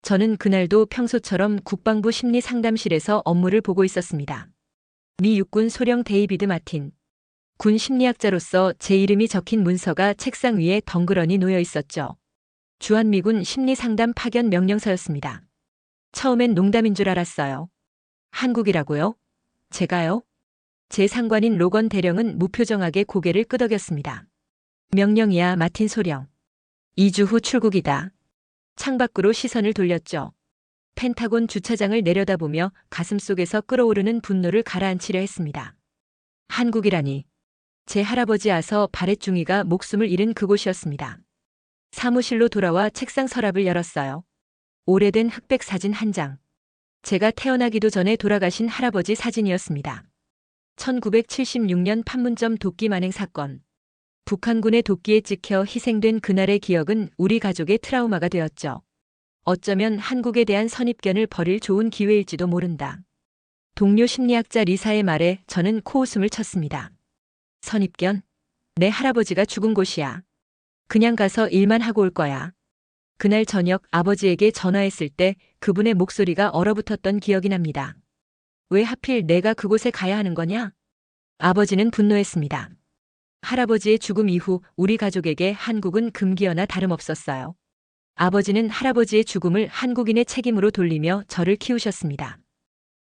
저는 그날도 평소처럼 국방부 심리상담실에서 업무를 보고 있었습니다. 미 육군 소령 데이비드 마틴. 군 심리학자로서 제 이름이 적힌 문서가 책상 위에 덩그러니 놓여 있었죠. 주한미군 심리상담 파견 명령서였습니다. 처음엔 농담인 줄 알았어요. 한국이라고요? 제가요? 제 상관인 로건 대령은 무표정하게 고개를 끄덕였습니다. 명령이야, 마틴 소령. 2주 후 출국이다. 창밖으로 시선을 돌렸죠. 펜타곤 주차장을 내려다보며 가슴속에서 끓어오르는 분노를 가라앉히려 했습니다. 한국이라니. 제 할아버지 아서 바렛 중위가 목숨을 잃은 그곳이었습니다. 사무실로 돌아와 책상 서랍을 열었어요. 오래된 흑백 사진 한 장. 제가 태어나기도 전에 돌아가신 할아버지 사진이었습니다. 1976년 판문점 도끼 만행 사건. 북한군의 도끼에 찍혀 희생된 그날의 기억은 우리 가족의 트라우마가 되었죠. 어쩌면 한국에 대한 선입견을 버릴 좋은 기회일지도 모른다. 동료 심리학자 리사의 말에 저는 코웃음을 쳤습니다. 선입견? 내 할아버지가 죽은 곳이야. 그냥 가서 일만 하고 올 거야. 그날 저녁 아버지에게 전화했을 때 그분의 목소리가 얼어붙었던 기억이 납니다. 왜 하필 내가 그곳에 가야 하는 거냐? 아버지는 분노했습니다. 할아버지의 죽음 이후 우리 가족에게 한국은 금기어나 다름없었어요. 아버지는 할아버지의 죽음을 한국인의 책임으로 돌리며 저를 키우셨습니다.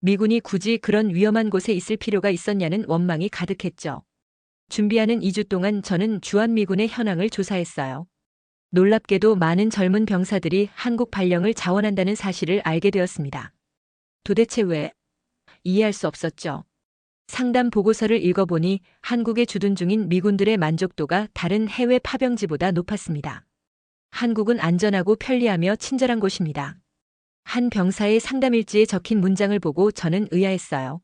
미군이 굳이 그런 위험한 곳에 있을 필요가 있었냐는 원망이 가득했죠. 준비하는 2주 동안 저는 주한미군의 현황을 조사했어요. 놀랍게도 많은 젊은 병사들이 한국 발령을 자원한다는 사실을 알게 되었습니다. 도대체 왜? 이해할 수 없었죠. 상담 보고서를 읽어보니 한국에 주둔 중인 미군들의 만족도가 다른 해외 파병지보다 높았습니다. 한국은 안전하고 편리하며 친절한 곳입니다. 한 병사의 상담일지에 적힌 문장을 보고 저는 의아했어요.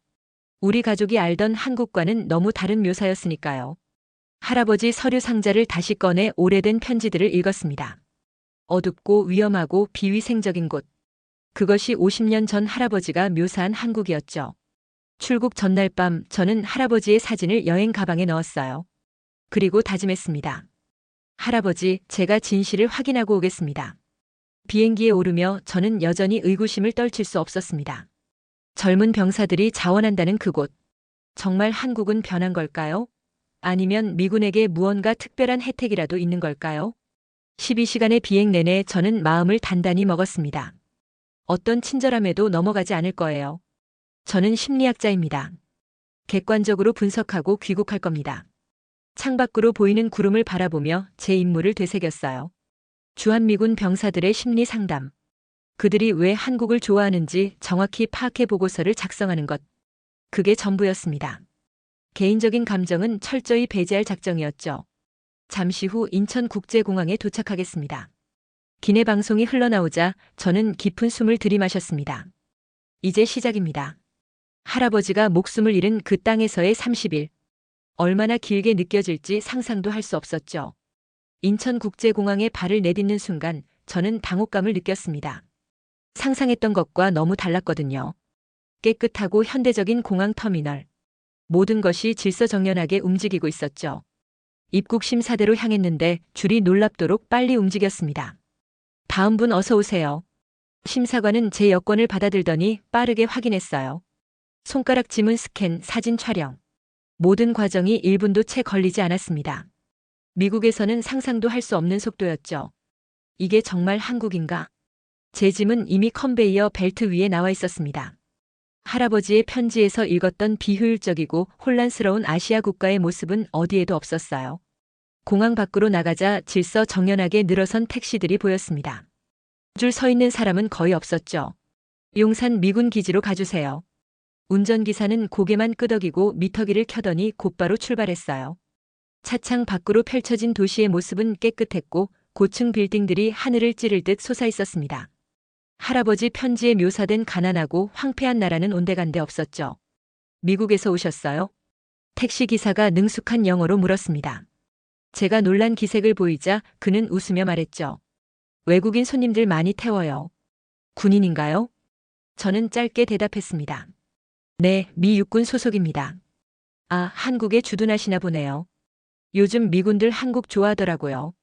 우리 가족이 알던 한국과는 너무 다른 묘사였으니까요. 할아버지 서류 상자를 다시 꺼내 오래된 편지들을 읽었습니다. 어둡고 위험하고 비위생적인 곳. 그것이 50년 전 할아버지가 묘사한 한국이었죠. 출국 전날 밤 저는 할아버지의 사진을 여행 가방에 넣었어요. 그리고 다짐했습니다. 할아버지, 제가 진실을 확인하고 오겠습니다. 비행기에 오르며 저는 여전히 의구심을 떨칠 수 없었습니다. 젊은 병사들이 자원한다는 그곳. 정말 한국은 변한 걸까요? 아니면 미군에게 무언가 특별한 혜택이라도 있는 걸까요? 12시간의 비행 내내 저는 마음을 단단히 먹었습니다. 어떤 친절함에도 넘어가지 않을 거예요. 저는 심리학자입니다. 객관적으로 분석하고 귀국할 겁니다. 창밖으로 보이는 구름을 바라보며 제 임무를 되새겼어요. 주한미군 병사들의 심리 상담. 그들이 왜 한국을 좋아하는지 정확히 파악해 보고서를 작성하는 것. 그게 전부였습니다. 개인적인 감정은 철저히 배제할 작정이었죠. 잠시 후 인천국제공항에 도착하겠습니다. 기내 방송이 흘러나오자 저는 깊은 숨을 들이마셨습니다. 이제 시작입니다. 할아버지가 목숨을 잃은 그 땅에서의 30일. 얼마나 길게 느껴질지 상상도 할 수 없었죠. 인천국제공항에 발을 내딛는 순간 저는 당혹감을 느꼈습니다. 상상했던 것과 너무 달랐거든요. 깨끗하고 현대적인 공항 터미널. 모든 것이 질서정연하게 움직이고 있었죠. 입국 심사대로 향했는데 줄이 놀랍도록 빨리 움직였습니다. 다음 분 어서 오세요. 심사관은 제 여권을 받아들더니 빠르게 확인했어요. 손가락 지문 스캔, 사진 촬영. 모든 과정이 1분도 채 걸리지 않았습니다. 미국에서는 상상도 할 수 없는 속도였죠. 이게 정말 한국인가? 제 짐은 이미 컨베이어 벨트 위에 나와 있었습니다. 할아버지의 편지에서 읽었던 비효율적이고 혼란스러운 아시아 국가의 모습은 어디에도 없었어요. 공항 밖으로 나가자 질서 정연하게 늘어선 택시들이 보였습니다. 줄 서 있는 사람은 거의 없었죠. 용산 미군 기지로 가주세요. 운전기사는 고개만 끄덕이고 미터기를 켜더니 곧바로 출발했어요. 차창 밖으로 펼쳐진 도시의 모습은 깨끗했고 고층 빌딩들이 하늘을 찌를 듯 솟아 있었습니다. 할아버지 편지에 묘사된 가난하고 황폐한 나라는 온데간데 없었죠. 미국에서 오셨어요? 택시기사가 능숙한 영어로 물었습니다. 제가 놀란 기색을 보이자 그는 웃으며 말했죠. 외국인 손님들 많이 태워요. 군인인가요? 저는 짧게 대답했습니다. 네, 미 육군 소속입니다. 아, 한국에 주둔하시나 보네요. 요즘 미군들 한국 좋아하더라고요.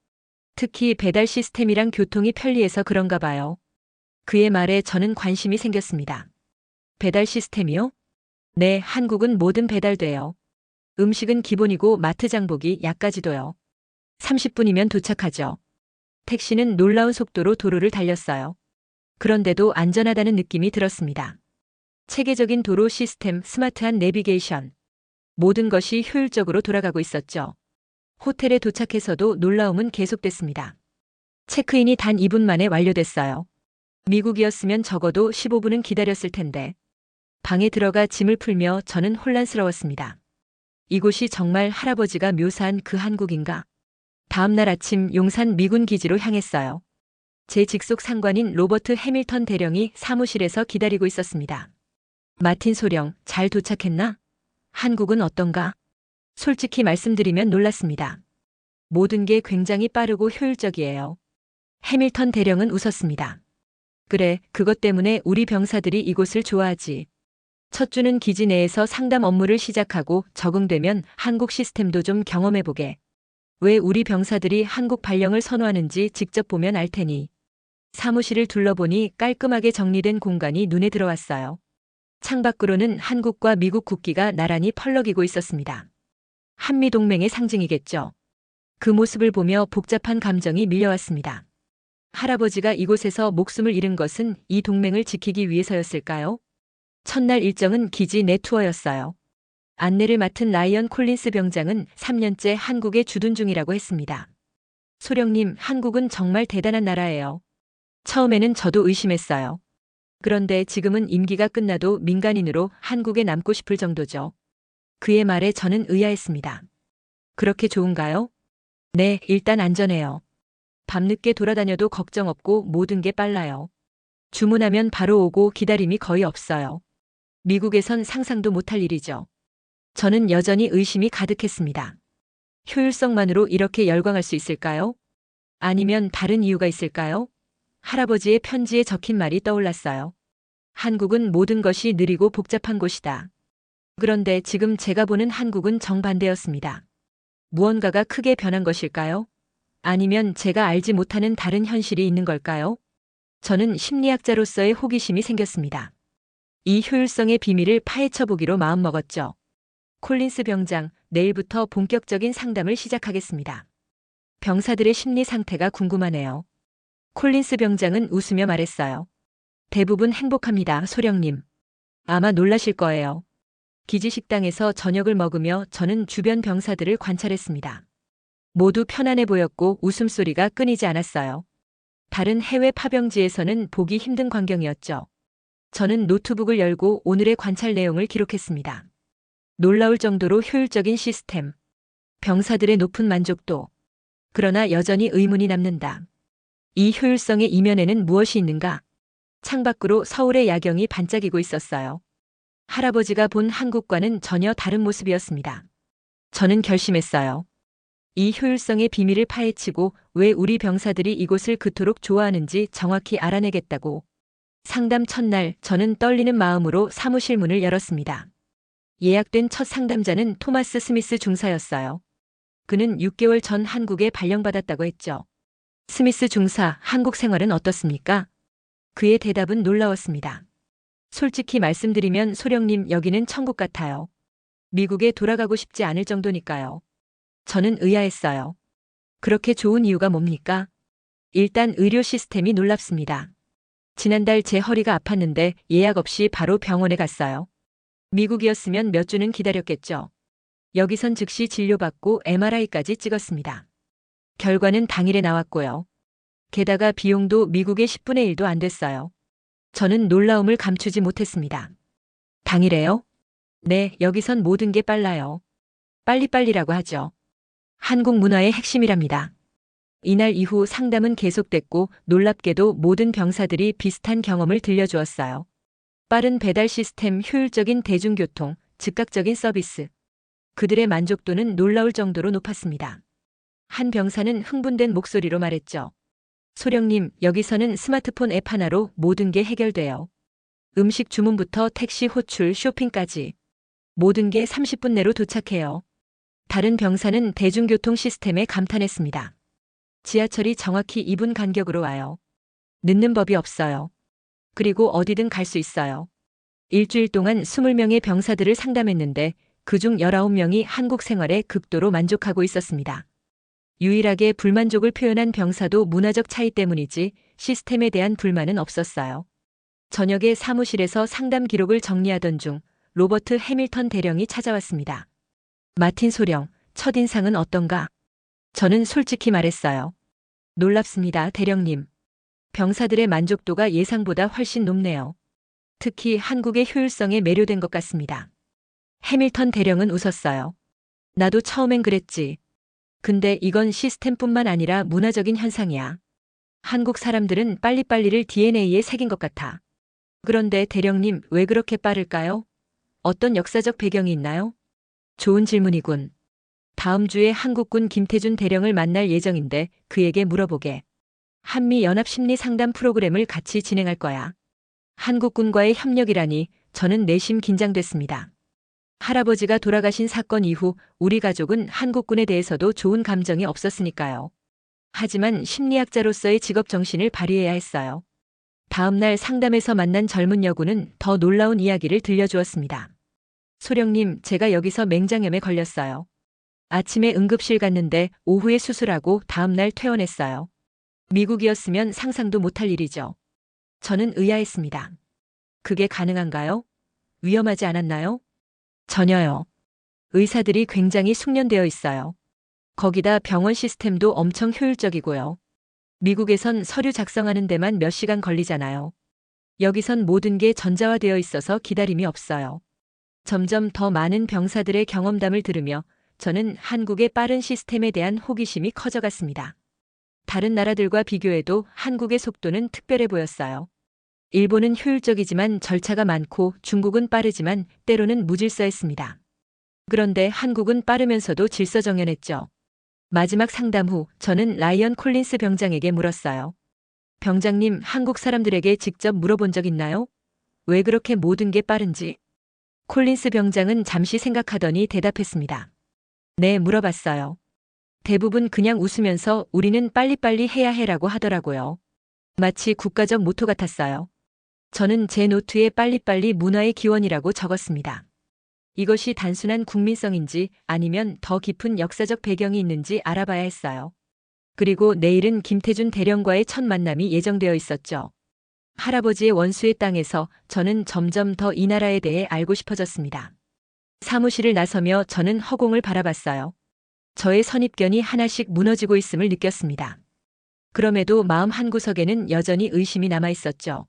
특히 배달 시스템이랑 교통이 편리해서 그런가 봐요. 그의 말에 저는 관심이 생겼습니다. 배달 시스템이요? 네, 한국은 뭐든 배달돼요. 음식은 기본이고 마트 장보기 약까지도요. 30분이면 도착하죠. 택시는 놀라운 속도로 도로를 달렸어요. 그런데도 안전하다는 느낌이 들었습니다. 체계적인 도로 시스템, 스마트한 내비게이션. 모든 것이 효율적으로 돌아가고 있었죠. 호텔에 도착해서도 놀라움은 계속됐습니다. 체크인이 단 2분 만에 완료됐어요. 미국이었으면 적어도 15분은 기다렸을 텐데. 방에 들어가 짐을 풀며 저는 혼란스러웠습니다. 이곳이 정말 할아버지가 묘사한 그 한국인가? 다음 날 아침 용산 미군 기지로 향했어요. 제 직속 상관인 로버트 해밀턴 대령이 사무실에서 기다리고 있었습니다. 마틴 소령, 잘 도착했나? 한국은 어떤가? 솔직히 말씀드리면 놀랐습니다. 모든 게 굉장히 빠르고 효율적이에요. 해밀턴 대령은 웃었습니다. 그래, 그것 때문에 우리 병사들이 이곳을 좋아하지. 첫 주는 기지 내에서 상담 업무를 시작하고 적응되면 한국 시스템도 좀 경험해보게. 왜 우리 병사들이 한국 발령을 선호하는지 직접 보면 알 테니. 사무실을 둘러보니 깔끔하게 정리된 공간이 눈에 들어왔어요. 창밖으로는 한국과 미국 국기가 나란히 펄럭이고 있었습니다. 한미동맹의 상징이겠죠. 그 모습을 보며 복잡한 감정이 밀려왔습니다. 할아버지가 이곳에서 목숨을 잃은 것은 이 동맹을 지키기 위해서였을까요? 첫날 일정은 기지 내 투어였어요. 안내를 맡은 라이언 콜린스 병장은 3년째 한국에 주둔 중이라고 했습니다. 소령님, 한국은 정말 대단한 나라예요. 처음에는 저도 의심했어요. 그런데 지금은 임기가 끝나도 민간인으로 한국에 남고 싶을 정도죠. 그의 말에 저는 의아했습니다. 그렇게 좋은가요? 네, 일단 안전해요. 밤늦게 돌아다녀도 걱정 없고 모든 게 빨라요. 주문하면 바로 오고 기다림이 거의 없어요. 미국에선 상상도 못할 일이죠. 저는 여전히 의심이 가득했습니다. 효율성만으로 이렇게 열광할 수 있을까요? 아니면 다른 이유가 있을까요? 할아버지의 편지에 적힌 말이 떠올랐어요. 한국은 모든 것이 느리고 복잡한 곳이다. 그런데 지금 제가 보는 한국은 정반대였습니다. 무언가가 크게 변한 것일까요? 아니면 제가 알지 못하는 다른 현실이 있는 걸까요? 저는 심리학자로서의 호기심이 생겼습니다. 이 효율성의 비밀을 파헤쳐 보기로 마음먹었죠. 콜린스 병장, 내일부터 본격적인 상담을 시작하겠습니다. 병사들의 심리 상태가 궁금하네요. 콜린스 병장은 웃으며 말했어요. 대부분 행복합니다, 소령님. 아마 놀라실 거예요. 기지 식당에서 저녁을 먹으며 저는 주변 병사들을 관찰했습니다. 모두 편안해 보였고 웃음소리가 끊이지 않았어요. 다른 해외 파병지에서는 보기 힘든 광경이었죠. 저는 노트북을 열고 오늘의 관찰 내용을 기록했습니다. 놀라울 정도로 효율적인 시스템, 병사들의 높은 만족도. 그러나 여전히 의문이 남는다. 이 효율성의 이면에는 무엇이 있는가? 창밖으로 서울의 야경이 반짝이고 있었어요. 할아버지가 본 한국과는 전혀 다른 모습이었습니다. 저는 결심했어요. 이 효율성의 비밀을 파헤치고 왜 우리 병사들이 이곳을 그토록 좋아하는지 정확히 알아내겠다고. 상담 첫날 저는 떨리는 마음으로 사무실 문을 열었습니다. 예약된 첫 상담자는 토마스 스미스 중사였어요. 그는 6개월 전 한국에 발령받았다고 했죠. 스미스 중사, 한국 생활은 어떻습니까? 그의 대답은 놀라웠습니다. 솔직히 말씀드리면 소령님, 여기는 천국 같아요. 미국에 돌아가고 싶지 않을 정도니까요. 저는 의아했어요. 그렇게 좋은 이유가 뭡니까? 일단 의료 시스템이 놀랍습니다. 지난달 제 허리가 아팠는데 예약 없이 바로 병원에 갔어요. 미국이었으면 몇 주는 기다렸겠죠. 여기선 즉시 진료받고 MRI까지 찍었습니다. 결과는 당일에 나왔고요. 게다가 비용도 미국의 10분의 1도 안 됐어요. 저는 놀라움을 감추지 못했습니다. 당일에요? 네, 여기선 모든 게 빨라요. 빨리빨리라고 하죠. 한국 문화의 핵심이랍니다. 이날 이후 상담은 계속됐고 놀랍게도 모든 병사들이 비슷한 경험을 들려주었어요. 빠른 배달 시스템, 효율적인 대중교통, 즉각적인 서비스. 그들의 만족도는 놀라울 정도로 높았습니다. 한 병사는 흥분된 목소리로 말했죠. 소령님, 여기서는 스마트폰 앱 하나로 모든 게 해결돼요. 음식 주문부터 택시 호출, 쇼핑까지. 모든 게 30분 내로 도착해요. 다른 병사는 대중교통 시스템에 감탄했습니다. 지하철이 정확히 2분 간격으로 와요. 늦는 법이 없어요. 그리고 어디든 갈 수 있어요. 일주일 동안 20명의 병사들을 상담했는데 그중 19명이 한국 생활에 극도로 만족하고 있었습니다. 유일하게 불만족을 표현한 병사도 문화적 차이 때문이지 시스템에 대한 불만은 없었어요. 저녁에 사무실에서 상담 기록을 정리하던 중 로버트 해밀턴 대령이 찾아왔습니다. 마틴 소령, 첫인상은 어떤가? 저는 솔직히 말했어요. 놀랍습니다, 대령님. 병사들의 만족도가 예상보다 훨씬 높네요. 특히 한국의 효율성에 매료된 것 같습니다. 해밀턴 대령은 웃었어요. 나도 처음엔 그랬지. 근데 이건 시스템뿐만 아니라 문화적인 현상이야. 한국 사람들은 빨리빨리를 DNA에 새긴 것 같아. 그런데 대령님, 왜 그렇게 빠를까요? 어떤 역사적 배경이 있나요? 좋은 질문이군. 다음 주에 한국군 김태준 대령을 만날 예정인데 그에게 물어보게. 한미 연합 심리 상담 프로그램을 같이 진행할 거야. 한국군과의 협력이라니 저는 내심 긴장됐습니다. 할아버지가 돌아가신 사건 이후 우리 가족은 한국군에 대해서도 좋은 감정이 없었으니까요. 하지만 심리학자로서의 직업 정신을 발휘해야 했어요. 다음 날 상담에서 만난 젊은 여군은 더 놀라운 이야기를 들려주었습니다. 소령님, 제가 여기서 맹장염에 걸렸어요. 아침에 응급실 갔는데 오후에 수술하고 다음 날 퇴원했어요. 미국이었으면 상상도 못할 일이죠. 저는 의아했습니다. 그게 가능한가요? 위험하지 않았나요? 전혀요. 의사들이 굉장히 숙련되어 있어요. 거기다 병원 시스템도 엄청 효율적이고요. 미국에선 서류 작성하는 데만 몇 시간 걸리잖아요. 여기선 모든 게 전자화되어 있어서 기다림이 없어요. 점점 더 많은 병사들의 경험담을 들으며 저는 한국의 빠른 시스템에 대한 호기심이 커져갔습니다. 다른 나라들과 비교해도 한국의 속도는 특별해 보였어요. 일본은 효율적이지만 절차가 많고 중국은 빠르지만 때로는 무질서했습니다. 그런데 한국은 빠르면서도 질서정연했죠. 마지막 상담 후 저는 라이언 콜린스 병장에게 물었어요. 병장님, 한국 사람들에게 직접 물어본 적 있나요? 왜 그렇게 모든 게 빠른지? 콜린스 병장은 잠시 생각하더니 대답했습니다. 네, 물어봤어요. 대부분 그냥 웃으면서 우리는 빨리빨리 해야 해라고 하더라고요. 마치 국가적 모토 같았어요. 저는 제 노트에 빨리빨리 문화의 기원이라고 적었습니다. 이것이 단순한 국민성인지 아니면 더 깊은 역사적 배경이 있는지 알아봐야 했어요. 그리고 내일은 김태준 대령과의 첫 만남이 예정되어 있었죠. 할아버지의 원수의 땅에서 저는 점점 더 이 나라에 대해 알고 싶어졌습니다. 사무실을 나서며 저는 허공을 바라봤어요. 저의 선입견이 하나씩 무너지고 있음을 느꼈습니다. 그럼에도 마음 한구석에는 여전히 의심이 남아 있었죠.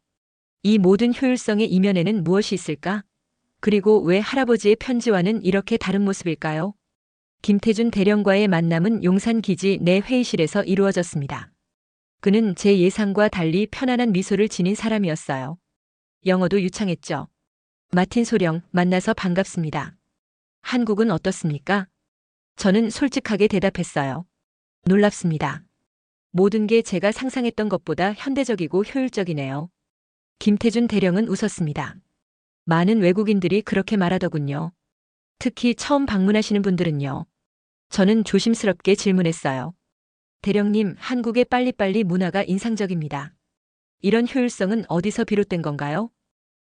이 모든 효율성의 이면에는 무엇이 있을까? 그리고 왜 할아버지의 편지와는 이렇게 다른 모습일까요? 김태준 대령과의 만남은 용산 기지 내 회의실에서 이루어졌습니다. 그는 제 예상과 달리 편안한 미소를 지닌 사람이었어요. 영어도 유창했죠. 마틴 소령, 만나서 반갑습니다. 한국은 어떻습니까? 저는 솔직하게 대답했어요. 놀랍습니다. 모든 게 제가 상상했던 것보다 현대적이고 효율적이네요. 김태준 대령은 웃었습니다. 많은 외국인들이 그렇게 말하더군요. 특히 처음 방문하시는 분들은요. 저는 조심스럽게 질문했어요. 대령님, 한국의 빨리빨리 문화가 인상적입니다. 이런 효율성은 어디서 비롯된 건가요?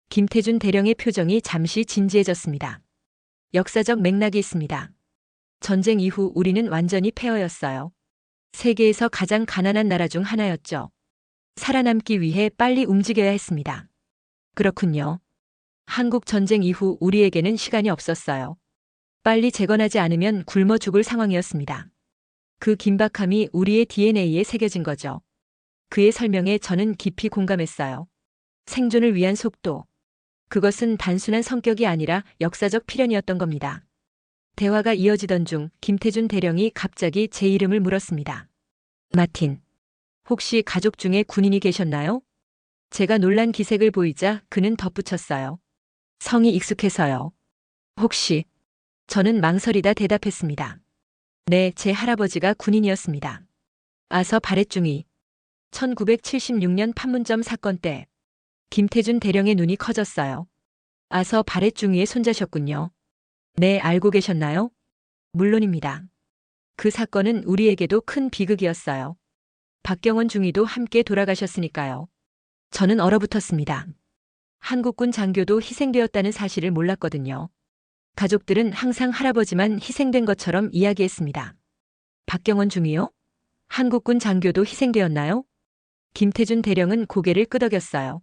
김태준 대령의 표정이 잠시 진지해졌습니다. 역사적 맥락이 있습니다. 전쟁 이후 우리는 완전히 폐허였어요. 세계에서 가장 가난한 나라 중 하나였죠. 살아남기 위해 빨리 움직여야 했습니다. 그렇군요. 한국 전쟁 이후 우리에게는 시간이 없었어요. 빨리 재건하지 않으면 굶어 죽을 상황이었습니다. 그 긴박함이 우리의 DNA에 새겨진 거죠. 그의 설명에 저는 깊이 공감했어요. 생존을 위한 속도. 그것은 단순한 성격이 아니라 역사적 필연이었던 겁니다. 대화가 이어지던 중 김태준 대령이 갑자기 제 이름을 물었습니다. 마틴. 혹시 가족 중에 군인이 계셨나요? 제가 놀란 기색을 보이자 그는 덧붙였어요. 성이 익숙해서요. 혹시. 저는 망설이다 대답했습니다. 네, 제 할아버지가 군인이었습니다. 아서 발해중위. 1976년 판문점 사건 때. 김태준 대령의 눈이 커졌어요. 아서 발해중위의 손자셨군요. 네, 알고 계셨나요? 물론입니다. 그 사건은 우리에게도 큰 비극이었어요. 박경원 중위도 함께 돌아가셨으니까요. 저는 얼어붙었습니다. 한국군 장교도 희생되었다는 사실을 몰랐거든요. 가족들은 항상 할아버지만 희생된 것처럼 이야기했습니다. 박경원 중위요? 한국군 장교도 희생되었나요? 김태준 대령은 고개를 끄덕였어요.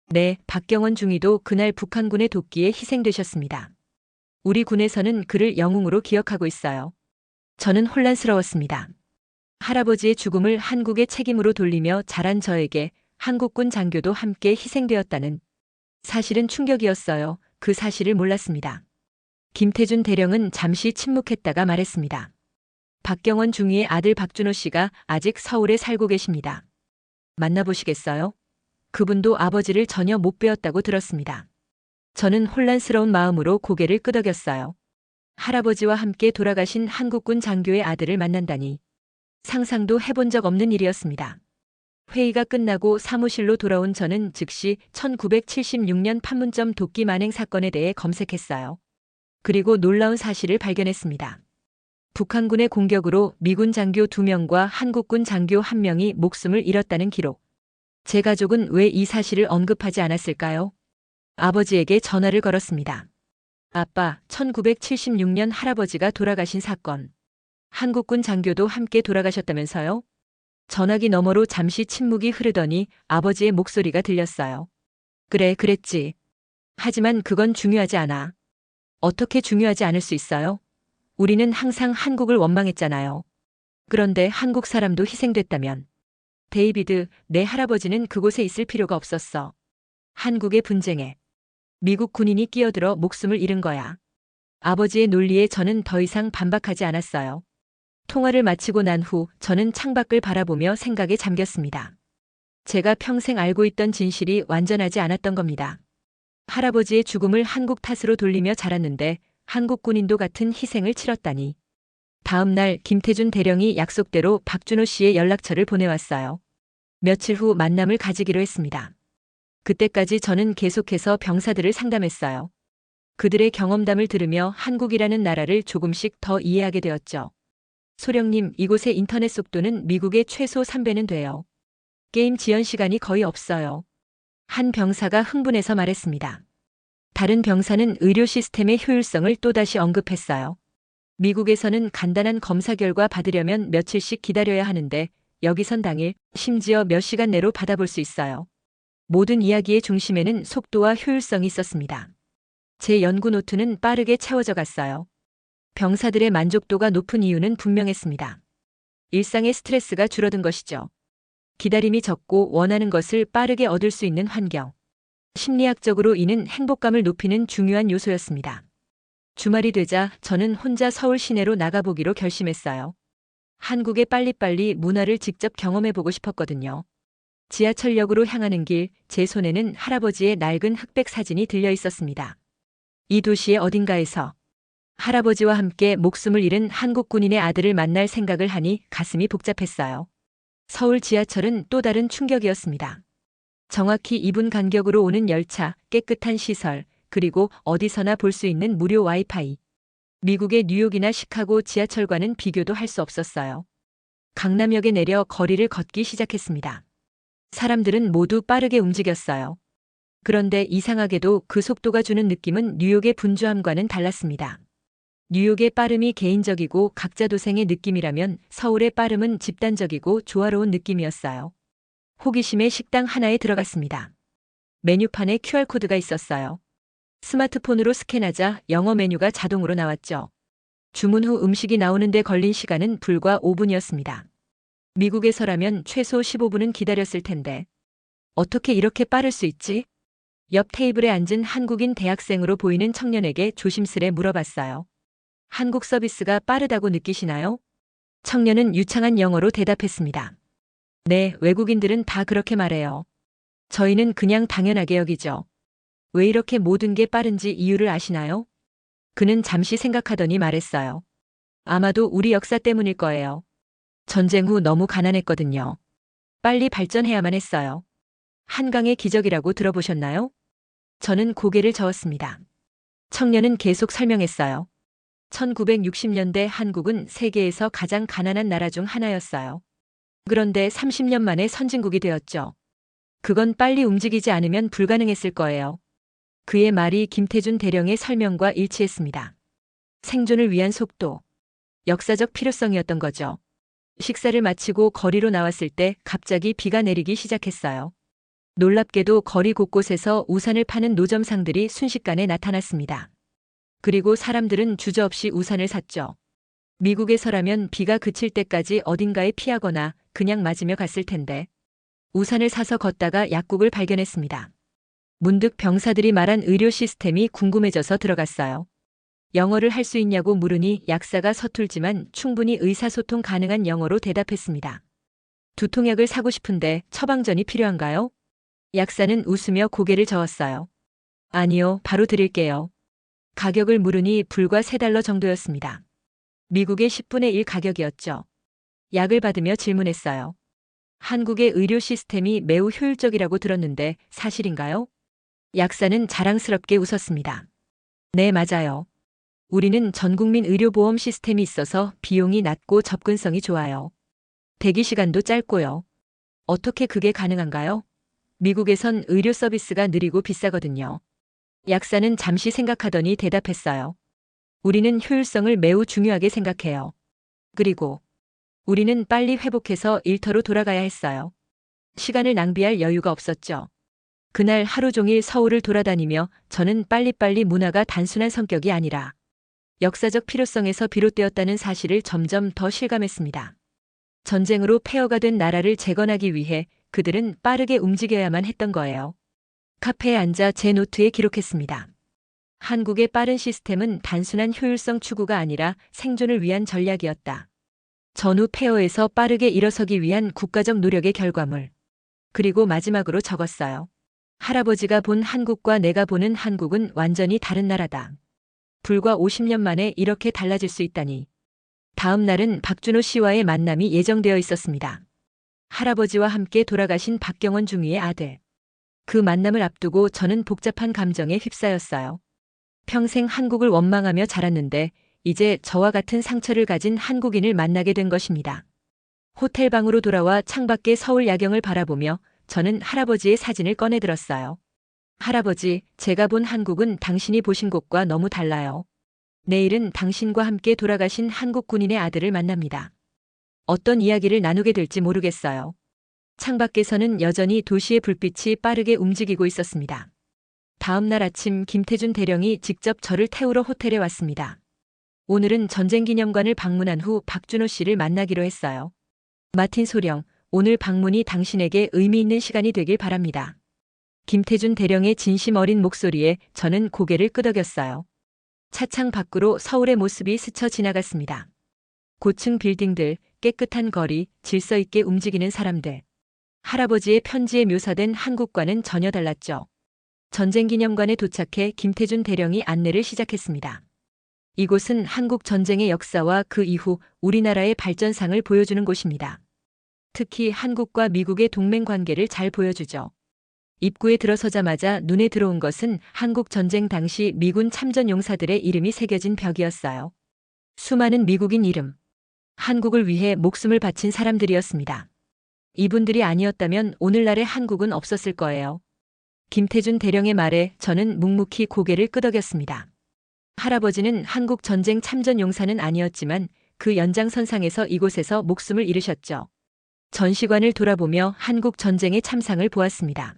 네, 박경원 중위도 그날 북한군의 도끼에 희생되셨습니다. 우리 군에서는 그를 영웅으로 기억하고 있어요. 저는 혼란스러웠습니다. 할아버지의 죽음을 한국의 책임으로 돌리며 자란 저에게 한국군 장교도 함께 희생되었다는 사실은 충격이었어요. 그 사실을 몰랐습니다. 김태준 대령은 잠시 침묵했다가 말했습니다. 박경원 중위의 아들 박준호 씨가 아직 서울에 살고 계십니다. 만나보시겠어요? 그분도 아버지를 전혀 못 뵈었다고 들었습니다. 저는 혼란스러운 마음으로 고개를 끄덕였어요. 할아버지와 함께 돌아가신 한국군 장교의 아들을 만난다니 상상도 해본 적 없는 일이었습니다. 회의가 끝나고 사무실로 돌아온 저는 즉시 1976년 판문점 도끼 만행 사건에 대해 검색했어요. 그리고 놀라운 사실을 발견했습니다. 북한군의 공격으로 미군 장교 2명과 한국군 장교 1명이 목숨을 잃었다는 기록. 제 가족은 왜 이 사실을 언급하지 않았을까요? 아버지에게 전화를 걸었습니다. 아빠, 1976년 할아버지가 돌아가신 사건. 한국군 장교도 함께 돌아가셨다면서요? 전화기 너머로 잠시 침묵이 흐르더니 아버지의 목소리가 들렸어요. 그래, 그랬지. 하지만 그건 중요하지 않아. 어떻게 중요하지 않을 수 있어요? 우리는 항상 한국을 원망했잖아요. 그런데 한국 사람도 희생됐다면. 데이비드, 내 할아버지는 그곳에 있을 필요가 없었어. 한국의 분쟁에 미국 군인이 끼어들어 목숨을 잃은 거야. 아버지의 논리에 저는 더 이상 반박하지 않았어요. 통화를 마치고 난 후 저는 창밖을 바라보며 생각에 잠겼습니다. 제가 평생 알고 있던 진실이 완전하지 않았던 겁니다. 할아버지의 죽음을 한국 탓으로 돌리며 자랐는데 한국 군인도 같은 희생을 치렀다니. 다음 날 김태준 대령이 약속대로 박준호 씨의 연락처를 보내왔어요. 며칠 후 만남을 가지기로 했습니다. 그때까지 저는 계속해서 병사들을 상담했어요. 그들의 경험담을 들으며 한국이라는 나라를 조금씩 더 이해하게 되었죠. 소령님, 이곳의 인터넷 속도는 미국의 최소 3배는 돼요. 게임 지연 시간이 거의 없어요. 한 병사가 흥분해서 말했습니다. 다른 병사는 의료 시스템의 효율성을 또다시 언급했어요. 미국에서는 간단한 검사 결과 받으려면 며칠씩 기다려야 하는데 여기선 당일, 심지어 몇 시간 내로 받아볼 수 있어요. 모든 이야기의 중심에는 속도와 효율성이 있었습니다. 제 연구 노트는 빠르게 채워져 갔어요. 병사들의 만족도가 높은 이유는 분명했습니다. 일상의 스트레스가 줄어든 것이죠. 기다림이 적고 원하는 것을 빠르게 얻을 수 있는 환경. 심리학적으로 이는 행복감을 높이는 중요한 요소였습니다. 주말이 되자 저는 혼자 서울 시내로 나가보기로 결심했어요. 한국의 빨리빨리 문화를 직접 경험해보고 싶었거든요. 지하철역으로 향하는 길, 제 손에는 할아버지의 낡은 흑백 사진이 들려 있었습니다. 이 도시의 어딘가에서 할아버지와 함께 목숨을 잃은 한국 군인의 아들을 만날 생각을 하니 가슴이 복잡했어요. 서울 지하철은 또 다른 충격이었습니다. 정확히 2분 간격으로 오는 열차, 깨끗한 시설, 그리고 어디서나 볼 수 있는 무료 와이파이. 미국의 뉴욕이나 시카고 지하철과는 비교도 할 수 없었어요. 강남역에 내려 거리를 걷기 시작했습니다. 사람들은 모두 빠르게 움직였어요. 그런데 이상하게도 그 속도가 주는 느낌은 뉴욕의 분주함과는 달랐습니다. 뉴욕의 빠름이 개인적이고 각자 도생의 느낌이라면 서울의 빠름은 집단적이고 조화로운 느낌이었어요. 호기심에 식당 하나에 들어갔습니다. 메뉴판에 QR코드가 있었어요. 스마트폰으로 스캔하자 영어 메뉴가 자동으로 나왔죠. 주문 후 음식이 나오는데 걸린 시간은 불과 5분이었습니다. 미국에서라면 최소 15분은 기다렸을 텐데 어떻게 이렇게 빠를 수 있지? 옆 테이블에 앉은 한국인 대학생으로 보이는 청년에게 조심스레 물어봤어요. 한국 서비스가 빠르다고 느끼시나요? 청년은 유창한 영어로 대답했습니다. 네, 외국인들은 다 그렇게 말해요. 저희는 그냥 당연하게 여기죠. 왜 이렇게 모든 게 빠른지 이유를 아시나요? 그는 잠시 생각하더니 말했어요. 아마도 우리 역사 때문일 거예요. 전쟁 후 너무 가난했거든요. 빨리 발전해야만 했어요. 한강의 기적이라고 들어보셨나요? 저는 고개를 저었습니다. 청년은 계속 설명했어요. 1960년대 한국은 세계에서 가장 가난한 나라 중 하나였어요. 그런데 30년 만에 선진국이 되었죠. 그건 빨리 움직이지 않으면 불가능했을 거예요. 그의 말이 김태준 대령의 설명과 일치했습니다. 생존을 위한 속도. 역사적 필요성이었던 거죠. 식사를 마치고 거리로 나왔을 때 갑자기 비가 내리기 시작했어요. 놀랍게도 거리 곳곳에서 우산을 파는 노점상들이 순식간에 나타났습니다. 그리고 사람들은 주저없이 우산을 샀죠. 미국에서라면 비가 그칠 때까지 어딘가에 피하거나 그냥 맞으며 갔을 텐데 우산을 사서 걷다가 약국을 발견했습니다. 문득 병사들이 말한 의료 시스템이 궁금해져서 들어갔어요. 영어를 할 수 있냐고 물으니 약사가 서툴지만 충분히 의사소통 가능한 영어로 대답했습니다. 두통약을 사고 싶은데 처방전이 필요한가요? 약사는 웃으며 고개를 저었어요. 아니요, 바로 드릴게요. 가격을 물으니 불과 $3 정도였습니다. 미국의 10분의 1 가격이었죠. 약을 받으며 질문했어요. 한국의 의료 시스템이 매우 효율적이라고 들었는데 사실인가요? 약사는 자랑스럽게 웃었습니다. 네, 맞아요. 우리는 전국민 의료보험 시스템이 있어서 비용이 낮고 접근성이 좋아요. 대기 시간도 짧고요. 어떻게 그게 가능한가요? 미국에선 의료 서비스가 느리고 비싸거든요. 약사는 잠시 생각하더니 대답했어요. 우리는 효율성을 매우 중요하게 생각해요. 그리고 우리는 빨리 회복해서 일터로 돌아가야 했어요. 시간을 낭비할 여유가 없었죠. 그날 하루 종일 서울을 돌아다니며 저는 빨리빨리 문화가 단순한 성격이 아니라 역사적 필요성에서 비롯되었다는 사실을 점점 더 실감했습니다. 전쟁으로 폐허가 된 나라를 재건하기 위해 그들은 빠르게 움직여야만 했던 거예요. 카페에 앉아 제 노트에 기록했습니다. 한국의 빠른 시스템은 단순한 효율성 추구가 아니라 생존을 위한 전략이었다. 전후 폐허에서 빠르게 일어서기 위한 국가적 노력의 결과물. 그리고 마지막으로 적었어요. 할아버지가 본 한국과 내가 보는 한국은 완전히 다른 나라다. 불과 50년 만에 이렇게 달라질 수 있다니. 다음 날은 박준호 씨와의 만남이 예정되어 있었습니다. 할아버지와 함께 돌아가신 박경원 중위의 아들. 그 만남을 앞두고 저는 복잡한 감정에 휩싸였어요. 평생 한국을 원망하며 자랐는데 이제 저와 같은 상처를 가진 한국인을 만나게 된 것입니다. 호텔 방으로 돌아와 창밖의 서울 야경을 바라보며 저는 할아버지의 사진을 꺼내들었어요. 할아버지, 제가 본 한국은 당신이 보신 곳과 너무 달라요. 내일은 당신과 함께 돌아가신 한국 군인의 아들을 만납니다. 어떤 이야기를 나누게 될지 모르겠어요. 창밖에서는 여전히 도시의 불빛이 빠르게 움직이고 있었습니다. 다음 날 아침 김태준 대령이 직접 저를 태우러 호텔에 왔습니다. 오늘은 전쟁기념관을 방문한 후 박준호 씨를 만나기로 했어요. 마틴 소령, 오늘 방문이 당신에게 의미 있는 시간이 되길 바랍니다. 김태준 대령의 진심 어린 목소리에 저는 고개를 끄덕였어요. 차창 밖으로 서울의 모습이 스쳐 지나갔습니다. 고층 빌딩들, 깨끗한 거리, 질서 있게 움직이는 사람들. 할아버지의 편지에 묘사된 한국과는 전혀 달랐죠. 전쟁기념관에 도착해 김태준 대령이 안내를 시작했습니다. 이곳은 한국 전쟁의 역사와 그 이후 우리나라의 발전상을 보여주는 곳입니다. 특히 한국과 미국의 동맹 관계를 잘 보여주죠. 입구에 들어서자마자 눈에 들어온 것은 한국 전쟁 당시 미군 참전 용사들의 이름이 새겨진 벽이었어요. 수많은 미국인 이름. 한국을 위해 목숨을 바친 사람들이었습니다. 이분들이 아니었다면 오늘날의 한국은 없었을 거예요. 김태준 대령의 말에 저는 묵묵히 고개를 끄덕였습니다. 할아버지는 한국 전쟁 참전 용사는 아니었지만 그 연장선상에서 이곳에서 목숨을 잃으셨죠. 전시관을 돌아보며 한국 전쟁의 참상을 보았습니다.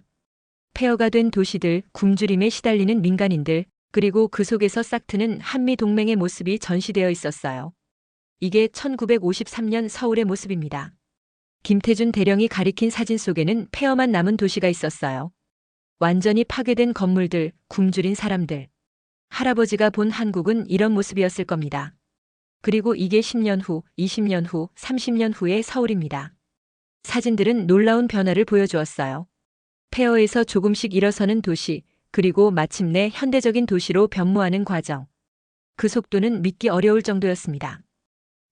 폐허가 된 도시들, 굶주림에 시달리는 민간인들, 그리고 그 속에서 싹트는 한미 동맹의 모습이 전시되어 있었어요. 이게 1953년 서울의 모습입니다. 김태준 대령이 가리킨 사진 속에는 폐허만 남은 도시가 있었어요. 완전히 파괴된 건물들, 굶주린 사람들. 할아버지가 본 한국은 이런 모습이었을 겁니다. 그리고 이게 10년 후, 20년 후, 30년 후의 서울입니다. 사진들은 놀라운 변화를 보여주었어요. 폐허에서 조금씩 일어서는 도시, 그리고 마침내 현대적인 도시로 변모하는 과정. 그 속도는 믿기 어려울 정도였습니다.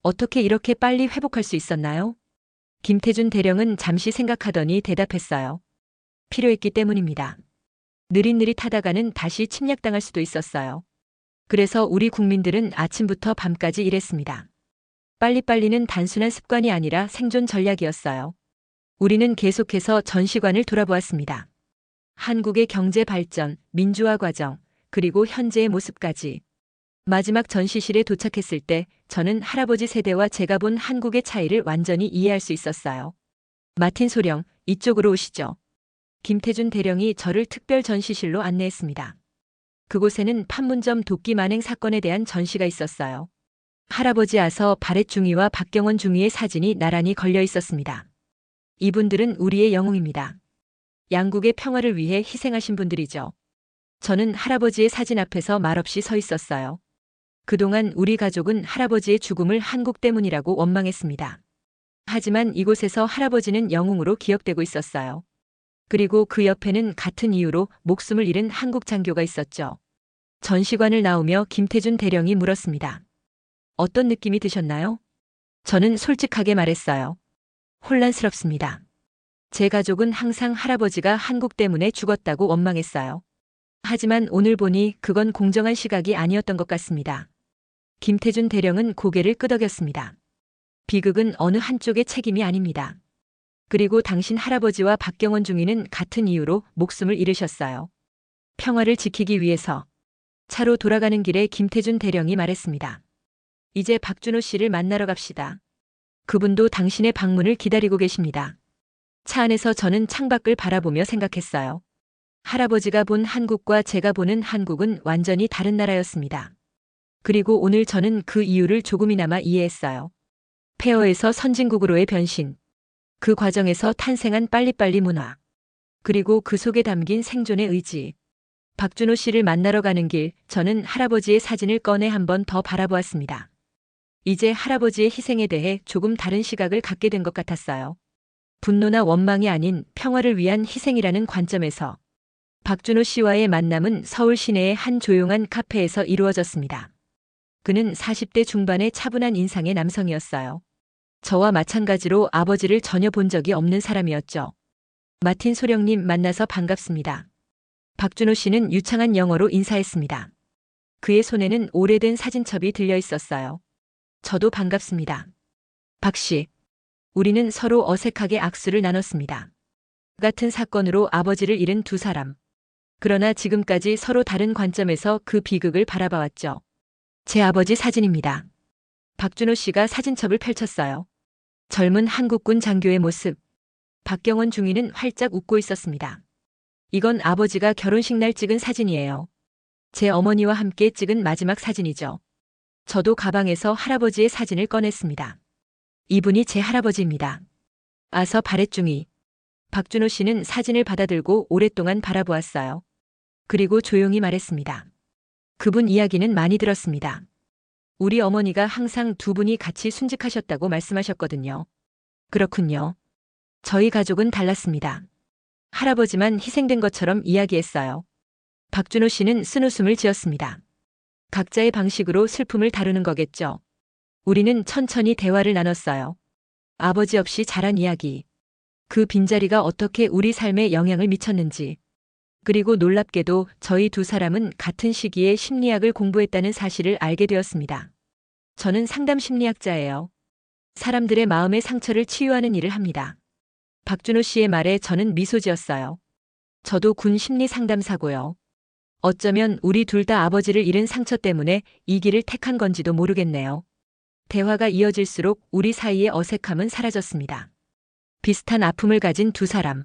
어떻게 이렇게 빨리 회복할 수 있었나요? 김태준 대령은 잠시 생각하더니 대답했어요. 필요했기 때문입니다. 느릿느릿하다가는 다시 침략당할 수도 있었어요. 그래서 우리 국민들은 아침부터 밤까지 일했습니다. 빨리빨리는 단순한 습관이 아니라 생존 전략이었어요. 우리는 계속해서 전시관을 돌아보았습니다. 한국의 경제 발전, 민주화 과정, 그리고 현재의 모습까지. 마지막 전시실에 도착했을 때 저는 할아버지 세대와 제가 본 한국의 차이를 완전히 이해할 수 있었어요. 마틴 소령, 이쪽으로 오시죠. 김태준 대령이 저를 특별 전시실로 안내했습니다. 그곳에는 판문점 도끼 만행 사건에 대한 전시가 있었어요. 할아버지 아서 바렛 중위와 박경원 중위의 사진이 나란히 걸려 있었습니다. 이분들은 우리의 영웅입니다. 양국의 평화를 위해 희생하신 분들이죠. 저는 할아버지의 사진 앞에서 말없이 서 있었어요. 그동안 우리 가족은 할아버지의 죽음을 한국 때문이라고 원망했습니다. 하지만 이곳에서 할아버지는 영웅으로 기억되고 있었어요. 그리고 그 옆에는 같은 이유로 목숨을 잃은 한국 장교가 있었죠. 전시관을 나오며 김태준 대령이 물었습니다. 어떤 느낌이 드셨나요? 저는 솔직하게 말했어요. 혼란스럽습니다. 제 가족은 항상 할아버지가 한국 때문에 죽었다고 원망했어요. 하지만 오늘 보니 그건 공정한 시각이 아니었던 것 같습니다. 김태준 대령은 고개를 끄덕였습니다. 비극은 어느 한쪽의 책임이 아닙니다. 그리고 당신 할아버지와 박경원 중위는 같은 이유로 목숨을 잃으셨어요. 평화를 지키기 위해서. 차로 돌아가는 길에 김태준 대령이 말했습니다. 이제 박준호 씨를 만나러 갑시다. 그분도 당신의 방문을 기다리고 계십니다. 차 안에서 저는 창밖을 바라보며 생각했어요. 할아버지가 본 한국과 제가 보는 한국은 완전히 다른 나라였습니다. 그리고 오늘 저는 그 이유를 조금이나마 이해했어요. 폐허에서 선진국으로의 변신. 그 과정에서 탄생한 빨리빨리 문화. 그리고 그 속에 담긴 생존의 의지. 박준호 씨를 만나러 가는 길, 저는 할아버지의 사진을 꺼내 한 번 더 바라보았습니다. 이제 할아버지의 희생에 대해 조금 다른 시각을 갖게 된 것 같았어요. 분노나 원망이 아닌 평화를 위한 희생이라는 관점에서. 박준호 씨와의 만남은 서울 시내의 한 조용한 카페에서 이루어졌습니다. 그는 40대 중반의 차분한 인상의 남성이었어요. 저와 마찬가지로 아버지를 전혀 본 적이 없는 사람이었죠. 마틴 소령님 만나서 반갑습니다. 박준호 씨는 유창한 영어로 인사했습니다. 그의 손에는 오래된 사진첩이 들려 있었어요. 저도 반갑습니다. 박 씨. 우리는 서로 어색하게 악수를 나눴습니다. 같은 사건으로 아버지를 잃은 두 사람. 그러나 지금까지 서로 다른 관점에서 그 비극을 바라봐왔죠. 제 아버지 사진입니다. 박준호 씨가 사진첩을 펼쳤어요. 젊은 한국군 장교의 모습. 박경원 중위는 활짝 웃고 있었습니다. 이건 아버지가 결혼식 날 찍은 사진이에요. 제 어머니와 함께 찍은 마지막 사진이죠. 저도 가방에서 할아버지의 사진을 꺼냈습니다. 이분이 제 할아버지입니다. 아서 바렛 중위. 박준호 씨는 사진을 받아들고 오랫동안 바라보았어요. 그리고 조용히 말했습니다. 그분 이야기는 많이 들었습니다. 우리 어머니가 항상 두 분이 같이 순직하셨다고 말씀하셨거든요. 그렇군요. 저희 가족은 달랐습니다. 할아버지만 희생된 것처럼 이야기했어요. 박준호 씨는 쓴웃음을 지었습니다. 각자의 방식으로 슬픔을 다루는 거겠죠. 우리는 천천히 대화를 나눴어요. 아버지 없이 자란 이야기. 그 빈자리가 어떻게 우리 삶에 영향을 미쳤는지. 그리고 놀랍게도 저희 두 사람은 같은 시기에 심리학을 공부했다는 사실을 알게 되었습니다. 저는 상담 심리학자예요. 사람들의 마음의 상처를 치유하는 일을 합니다. 박준호 씨의 말에 저는 미소 지었어요. 저도 군 심리 상담사고요. 어쩌면 우리 둘 다 아버지를 잃은 상처 때문에 이 길을 택한 건지도 모르겠네요. 대화가 이어질수록 우리 사이의 어색함은 사라졌습니다. 비슷한 아픔을 가진 두 사람.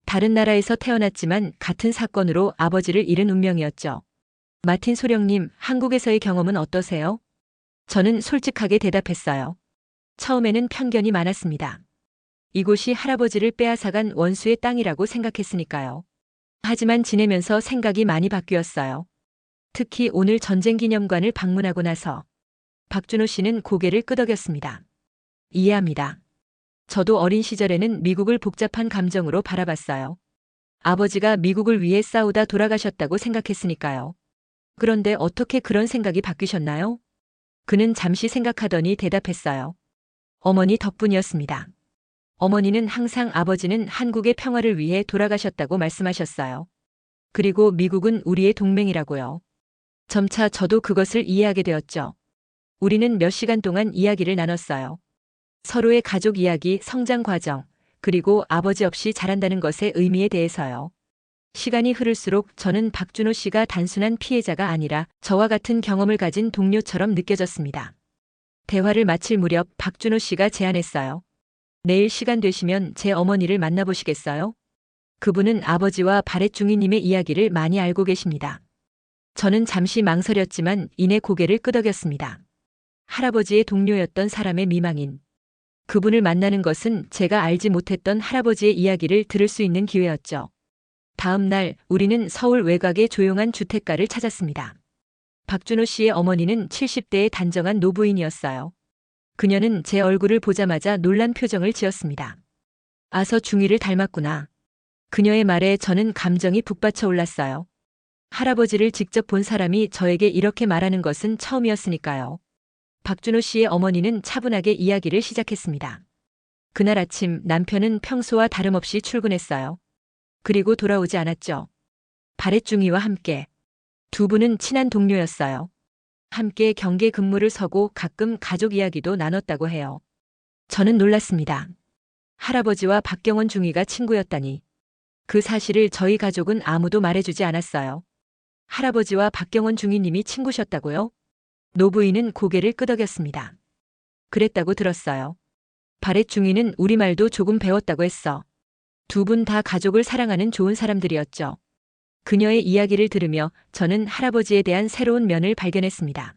다른 나라에서 태어났지만 같은 사건으로 아버지를 잃은 운명이었죠. 마틴 소령님, 한국에서의 경험은 어떠세요? 저는 솔직하게 대답했어요. 처음에는 편견이 많았습니다. 이곳이 할아버지를 빼앗아간 원수의 땅이라고 생각했으니까요. 하지만 지내면서 생각이 많이 바뀌었어요. 특히 오늘 전쟁기념관을 방문하고 나서. 박준호 씨는 고개를 끄덕였습니다. 이해합니다. 저도 어린 시절에는 미국을 복잡한 감정으로 바라봤어요. 아버지가 미국을 위해 싸우다 돌아가셨다고 생각했으니까요. 그런데 어떻게 그런 생각이 바뀌셨나요? 그는 잠시 생각하더니 대답했어요. 어머니 덕분이었습니다. 어머니는 항상 아버지는 한국의 평화를 위해 돌아가셨다고 말씀하셨어요. 그리고 미국은 우리의 동맹이라고요. 점차 저도 그것을 이해하게 되었죠. 우리는 몇 시간 동안 이야기를 나눴어요. 서로의 가족 이야기, 성장 과정, 그리고 아버지 없이 자란다는 것의 의미에 대해서요. 시간이 흐를수록 저는 박준호 씨가 단순한 피해자가 아니라 저와 같은 경험을 가진 동료처럼 느껴졌습니다. 대화를 마칠 무렵 박준호 씨가 제안했어요. 내일 시간 되시면 제 어머니를 만나보시겠어요? 그분은 아버지와 바렛중이님의 이야기를 많이 알고 계십니다. 저는 잠시 망설였지만 이내 고개를 끄덕였습니다. 할아버지의 동료였던 사람의 미망인. 그분을 만나는 것은 제가 알지 못했던 할아버지의 이야기를 들을 수 있는 기회였죠. 다음 날 우리는 서울 외곽의 조용한 주택가를 찾았습니다. 박준호 씨의 어머니는 70대의 단정한 노부인이었어요. 그녀는 제 얼굴을 보자마자 놀란 표정을 지었습니다. 아서 중이를 닮았구나. 그녀의 말에 저는 감정이 북받쳐 올랐어요. 할아버지를 직접 본 사람이 저에게 이렇게 말하는 것은 처음이었으니까요. 박준호 씨의 어머니는 차분하게 이야기를 시작했습니다. 그날 아침 남편은 평소와 다름없이 출근했어요. 그리고 돌아오지 않았죠. 바렛중이와 함께. 두 분은 친한 동료였어요. 함께 경계 근무를 서고 가끔 가족 이야기도 나눴다고 해요. 저는 놀랐습니다. 할아버지와 박경원 중위가 친구였다니. 그 사실을 저희 가족은 아무도 말해주지 않았어요. 할아버지와 박경원 중위님이 친구셨다고요? 노부인은 고개를 끄덕였습니다. 그랬다고 들었어요. 바렛중위는 우리말도 조금 배웠다고 했어. 두 분 다 가족을 사랑하는 좋은 사람들이었죠. 그녀의 이야기를 들으며 저는 할아버지에 대한 새로운 면을 발견했습니다.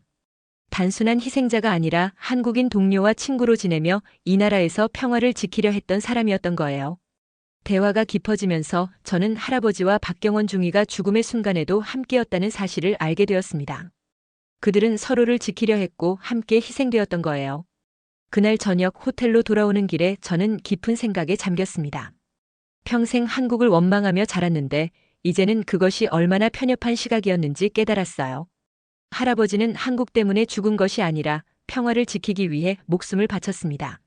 단순한 희생자가 아니라 한국인 동료와 친구로 지내며 이 나라에서 평화를 지키려 했던 사람이었던 거예요. 대화가 깊어지면서 저는 할아버지와 박경원 중위가 죽음의 순간에도 함께였다는 사실을 알게 되었습니다. 그들은 서로를 지키려 했고 함께 희생되었던 거예요. 그날 저녁 호텔로 돌아오는 길에 저는 깊은 생각에 잠겼습니다. 평생 한국을 원망하며 자랐는데 이제는 그것이 얼마나 편협한 시각이었는지 깨달았어요. 할아버지는 한국 때문에 죽은 것이 아니라 평화를 지키기 위해 목숨을 바쳤습니다.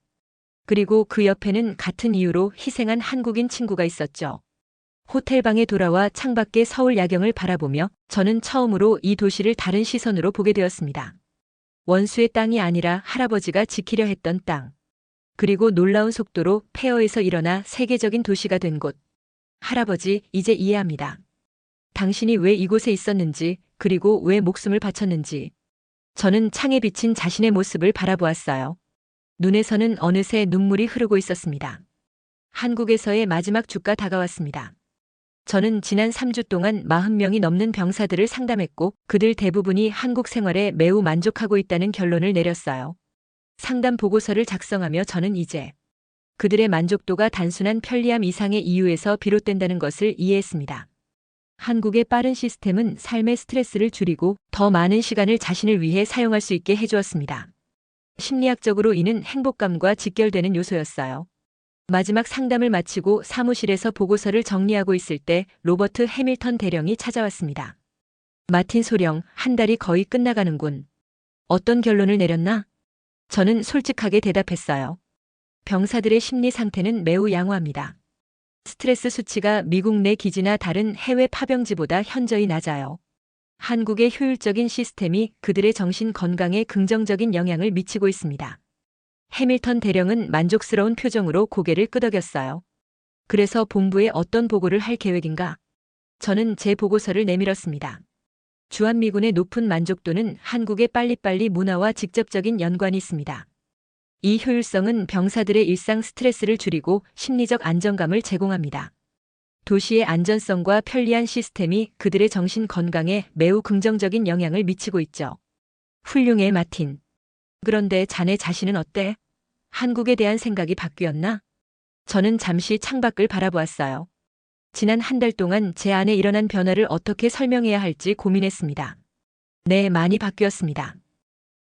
그리고 그 옆에는 같은 이유로 희생한 한국인 친구가 있었죠. 호텔방에 돌아와 창밖의 서울 야경을 바라보며 저는 처음으로 이 도시를 다른 시선으로 보게 되었습니다. 원수의 땅이 아니라 할아버지가 지키려 했던 땅. 그리고 놀라운 속도로 폐허에서 일어나 세계적인 도시가 된 곳. 할아버지, 이제 이해합니다. 당신이 왜 이곳에 있었는지, 그리고 왜 목숨을 바쳤는지. 저는 창에 비친 자신의 모습을 바라보았어요. 눈에서는 어느새 눈물이 흐르고 있었습니다. 한국에서의 마지막 주가 다가왔습니다. 저는 지난 3주 동안 40명이 넘는 병사들을 상담했고 그들 대부분이 한국 생활에 매우 만족하고 있다는 결론을 내렸어요. 상담 보고서를 작성하며 저는 이제 그들의 만족도가 단순한 편리함 이상의 이유에서 비롯된다는 것을 이해했습니다. 한국의 빠른 시스템은 삶의 스트레스를 줄이고 더 많은 시간을 자신을 위해 사용할 수 있게 해주었습니다. 심리학적으로 이는 행복감과 직결되는 요소였어요. 마지막 상담을 마치고 사무실에서 보고서를 정리하고 있을 때 로버트 해밀턴 대령이 찾아왔습니다. 마틴 소령, 한 달이 거의 끝나가는군. 어떤 결론을 내렸나? 저는 솔직하게 대답했어요. 병사들의 심리 상태는 매우 양호합니다. 스트레스 수치가 미국 내 기지나 다른 해외 파병지보다 현저히 낮아요. 한국의 효율적인 시스템이 그들의 정신 건강에 긍정적인 영향을 미치고 있습니다. 해밀턴 대령은 만족스러운 표정으로 고개를 끄덕였어요. 그래서 본부에 어떤 보고를 할 계획인가? 저는 제 보고서를 내밀었습니다. 주한미군의 높은 만족도는 한국의 빨리빨리 문화와 직접적인 연관이 있습니다. 이 효율성은 병사들의 일상 스트레스를 줄이고 심리적 안정감을 제공합니다. 도시의 안전성과 편리한 시스템이 그들의 정신 건강에 매우 긍정적인 영향을 미치고 있죠. 훌륭해, 마틴. 그런데 자네 자신은 어때? 한국에 대한 생각이 바뀌었나? 저는 잠시 창밖을 바라보았어요. 지난 한 달 동안 제 안에 일어난 변화를 어떻게 설명해야 할지 고민했습니다. 네, 많이 바뀌었습니다.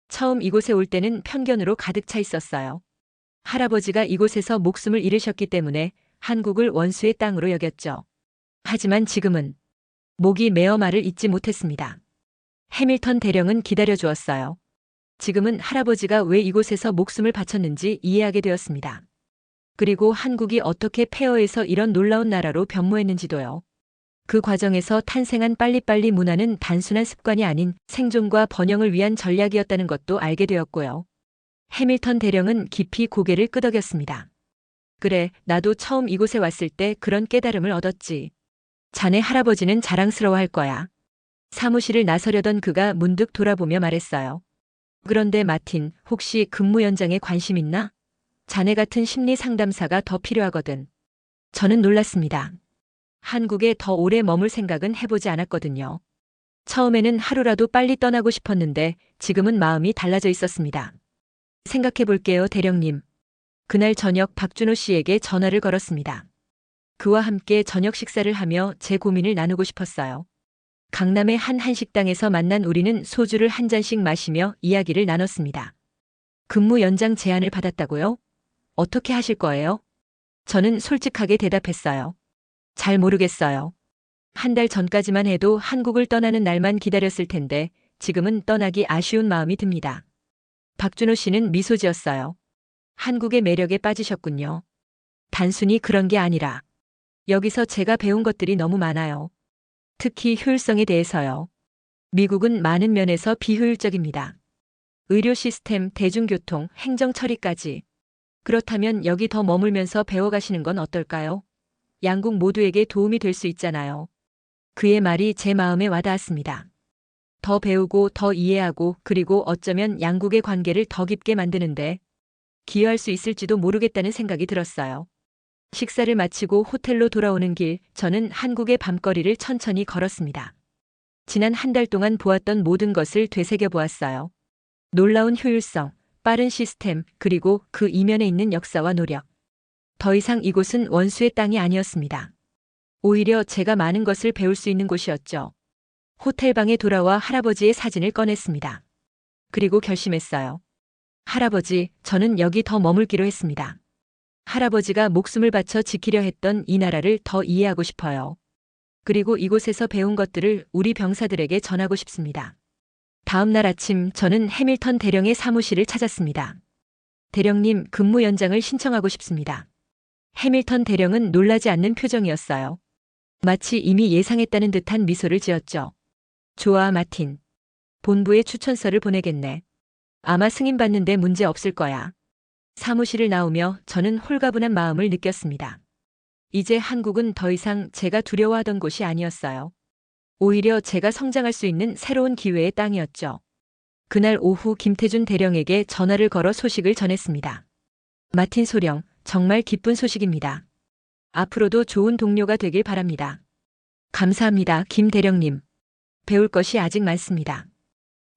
처음 이곳에 올 때는 편견으로 가득 차 있었어요. 할아버지가 이곳에서 목숨을 잃으셨기 때문에 한국을 원수의 땅으로 여겼죠. 하지만 지금은 목이 메어 말을 잇지 못했습니다. 해밀턴 대령은 기다려주었어요. 지금은 할아버지가 왜 이곳에서 목숨을 바쳤는지 이해하게 되었습니다. 그리고 한국이 어떻게 폐허에서 이런 놀라운 나라로 변모했는지도요. 그 과정에서 탄생한 빨리빨리 문화는 단순한 습관이 아닌 생존과 번영을 위한 전략이었다는 것도 알게 되었고요. 해밀턴 대령은 깊이 고개를 끄덕였습니다. 그래, 나도 처음 이곳에 왔을 때 그런 깨달음을 얻었지. 자네 할아버지는 자랑스러워할 거야. 사무실을 나서려던 그가 문득 돌아보며 말했어요. 그런데 마틴, 혹시 근무 연장에 관심 있나? 자네 같은 심리 상담사가 더 필요하거든. 저는 놀랐습니다. 한국에 더 오래 머물 생각은 해보지 않았거든요. 처음에는 하루라도 빨리 떠나고 싶었는데 지금은 마음이 달라져 있었습니다. 생각해 볼게요, 대령님. 그날 저녁 박준호 씨에게 전화를 걸었습니다. 그와 함께 저녁 식사를 하며 제 고민을 나누고 싶었어요. 강남의 한 한식당에서 만난 우리는 소주를 한 잔씩 마시며 이야기를 나눴습니다. 근무 연장 제안을 받았다고요? 어떻게 하실 거예요? 저는 솔직하게 대답했어요. 잘 모르겠어요. 한 달 전까지만 해도 한국을 떠나는 날만 기다렸을 텐데 지금은 떠나기 아쉬운 마음이 듭니다. 박준호 씨는 미소 지었어요. 한국의 매력에 빠지셨군요. 단순히 그런 게 아니라 여기서 제가 배운 것들이 너무 많아요. 특히 효율성에 대해서요. 미국은 많은 면에서 비효율적입니다. 의료 시스템, 대중교통, 행정 처리까지. 그렇다면 여기 더 머물면서 배워가시는 건 어떨까요? 양국 모두에게 도움이 될 수 있잖아요. 그의 말이 제 마음에 와닿았습니다. 더 배우고 더 이해하고 그리고 어쩌면 양국의 관계를 더 깊게 만드는데 기여할 수 있을지도 모르겠다는 생각이 들었어요. 식사를 마치고 호텔로 돌아오는 길, 저는 한국의 밤거리를 천천히 걸었습니다. 지난 한 달 동안 보았던 모든 것을 되새겨 보았어요. 놀라운 효율성, 빠른 시스템, 그리고 그 이면에 있는 역사와 노력. 더 이상 이곳은 원수의 땅이 아니었습니다. 오히려 제가 많은 것을 배울 수 있는 곳이었죠. 호텔방에 돌아와 할아버지의 사진을 꺼냈습니다. 그리고 결심했어요. 할아버지, 저는 여기 더 머물기로 했습니다. 할아버지가 목숨을 바쳐 지키려 했던 이 나라를 더 이해하고 싶어요. 그리고 이곳에서 배운 것들을 우리 병사들에게 전하고 싶습니다. 다음 날 아침 저는 해밀턴 대령의 사무실을 찾았습니다. 대령님, 근무 연장을 신청하고 싶습니다. 해밀턴 대령은 놀라지 않는 표정이었어요. 마치 이미 예상했다는 듯한 미소를 지었죠. 좋아, 마틴. 본부에 추천서를 보내겠네. 아마 승인받는데 문제 없을 거야. 사무실을 나오며 저는 홀가분한 마음을 느꼈습니다. 이제 한국은 더 이상 제가 두려워하던 곳이 아니었어요. 오히려 제가 성장할 수 있는 새로운 기회의 땅이었죠. 그날 오후 김태준 대령에게 전화를 걸어 소식을 전했습니다. 마틴 소령, 정말 기쁜 소식입니다. 앞으로도 좋은 동료가 되길 바랍니다. 감사합니다, 김 대령님. 배울 것이 아직 많습니다.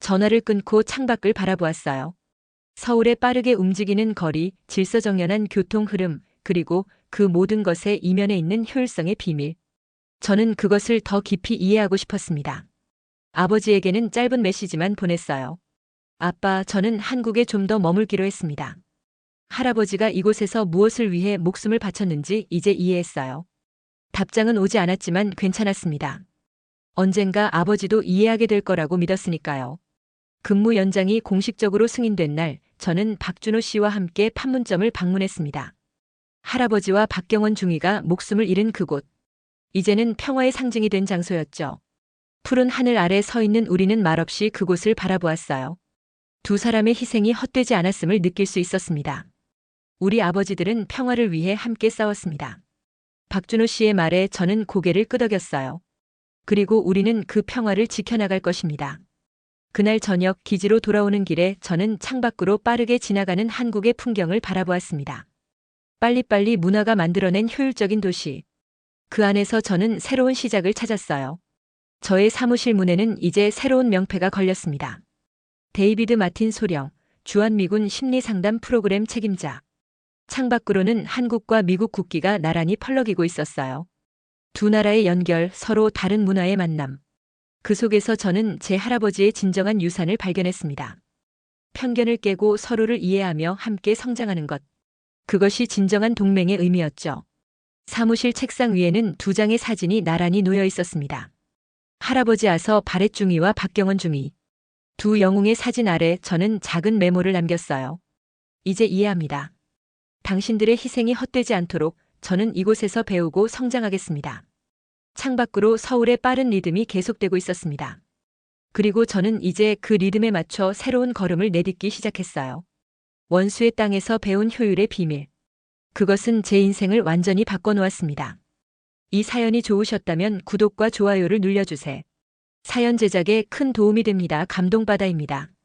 전화를 끊고 창밖을 바라보았어요. 서울의 빠르게 움직이는 거리, 질서정연한 교통 흐름, 그리고 그 모든 것의 이면에 있는 효율성의 비밀. 저는 그것을 더 깊이 이해하고 싶었습니다. 아버지에게는 짧은 메시지만 보냈어요. 아빠, 저는 한국에 좀 더 머물기로 했습니다. 할아버지가 이곳에서 무엇을 위해 목숨을 바쳤는지 이제 이해했어요. 답장은 오지 않았지만 괜찮았습니다. 언젠가 아버지도 이해하게 될 거라고 믿었으니까요. 근무 연장이 공식적으로 승인된 날, 저는 박준호 씨와 함께 판문점을 방문했습니다. 할아버지와 박경원 중위가 목숨을 잃은 그곳. 이제는 평화의 상징이 된 장소였죠. 푸른 하늘 아래 서 있는 우리는 말없이 그곳을 바라보았어요. 두 사람의 희생이 헛되지 않았음을 느낄 수 있었습니다. 우리 아버지들은 평화를 위해 함께 싸웠습니다. 박준호 씨의 말에 저는 고개를 끄덕였어요. 그리고 우리는 그 평화를 지켜나갈 것입니다. 그날 저녁 기지로 돌아오는 길에 저는 창밖으로 빠르게 지나가는 한국의 풍경을 바라보았습니다. 빨리빨리 문화가 만들어낸 효율적인 도시. 그 안에서 저는 새로운 시작을 찾았어요. 저의 사무실 문에는 이제 새로운 명패가 걸렸습니다. 데이비드 마틴 소령, 주한미군 심리상담 프로그램 책임자. 창밖으로는 한국과 미국 국기가 나란히 펄럭이고 있었어요. 두 나라의 연결, 서로 다른 문화의 만남. 그 속에서 저는 제 할아버지의 진정한 유산을 발견했습니다. 편견을 깨고 서로를 이해하며 함께 성장하는 것. 그것이 진정한 동맹의 의미였죠. 사무실 책상 위에는 두 장의 사진이 나란히 놓여 있었습니다. 할아버지 아서 바렛 중위와 박경원 중위. 두 영웅의 사진 아래 저는 작은 메모를 남겼어요. 이제 이해합니다. 당신들의 희생이 헛되지 않도록 저는 이곳에서 배우고 성장하겠습니다. 창밖으로 서울의 빠른 리듬이 계속되고 있었습니다. 그리고 저는 이제 그 리듬에 맞춰 새로운 걸음을 내딛기 시작했어요. 원수의 땅에서 배운 효율의 비밀. 그것은 제 인생을 완전히 바꿔놓았습니다. 이 사연이 좋으셨다면 구독과 좋아요를 눌러주세요. 사연 제작에 큰 도움이 됩니다. 감동바다입니다.